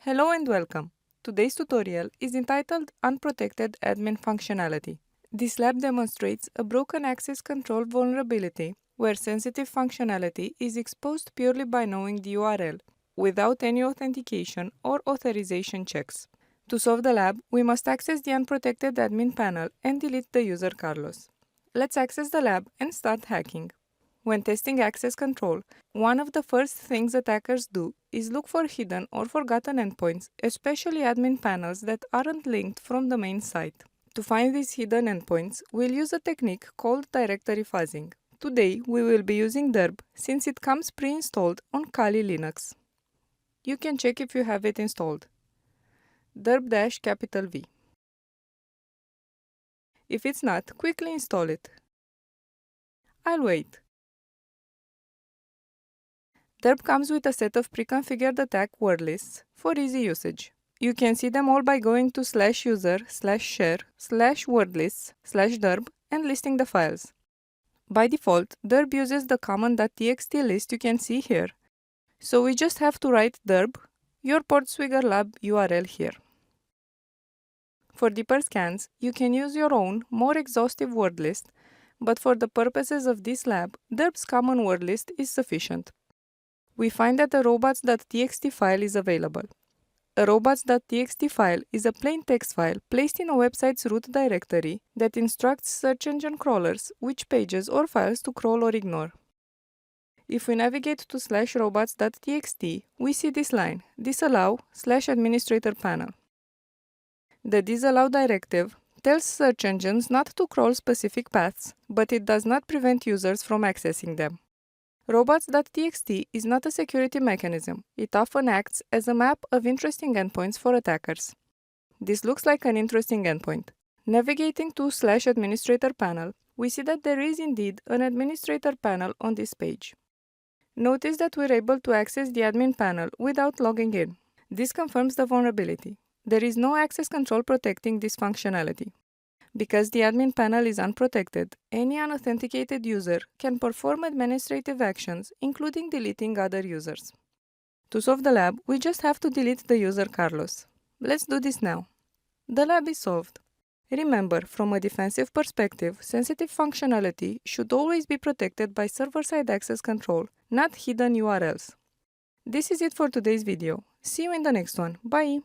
Hello and welcome. Today's tutorial is entitled Unprotected Admin Functionality. This lab demonstrates a broken access control vulnerability where sensitive functionality is exposed purely by knowing the URL, without any authentication or authorization checks. To solve the lab, we must access the unprotected admin panel and delete the user Carlos. Let's access the lab and start hacking. When testing access control, one of the first things attackers do is look for hidden or forgotten endpoints, especially admin panels that aren't linked from the main site. To find these hidden endpoints, we'll use a technique called directory fuzzing. Today, we will be using derb since it comes pre-installed on Kali Linux. You can check if you have it installed. derb-V. If it's not, quickly install it. I'll wait. derb comes with a set of pre-configured attack word lists for easy usage. You can see them all by going to /user/share/wordlists/derb and listing the files. By default, derb uses the common .txt list you can see here, so we just have to write derb, your PortSwigger lab URL here. For deeper scans, you can use your own, more exhaustive word list, but for the purposes of this lab, derb's common word list is sufficient. We find that a robots.txt file is available. A robots.txt file is a plain text file placed in a website's root directory that instructs search engine crawlers which pages or files to crawl or ignore. If we navigate to /robots.txt, we see this line, disallow/administrator panel. The disallow directive tells search engines not to crawl specific paths, but it does not prevent users from accessing them. Robots.txt is not a security mechanism. It often acts as a map of interesting endpoints for attackers. This looks like an interesting endpoint. Navigating to /administrator panel, we see that there is indeed an administrator panel on this page. Notice that we're able to access the admin panel without logging in. This confirms the vulnerability. There is no access control protecting this functionality. Because the admin panel is unprotected, any unauthenticated user can perform administrative actions, including deleting other users. To solve the lab, we just have to delete the user Carlos. Let's do this now. The lab is solved. Remember, from a defensive perspective, sensitive functionality should always be protected by server-side access control, not hidden URLs. This is it for today's video. See you in the next one. Bye!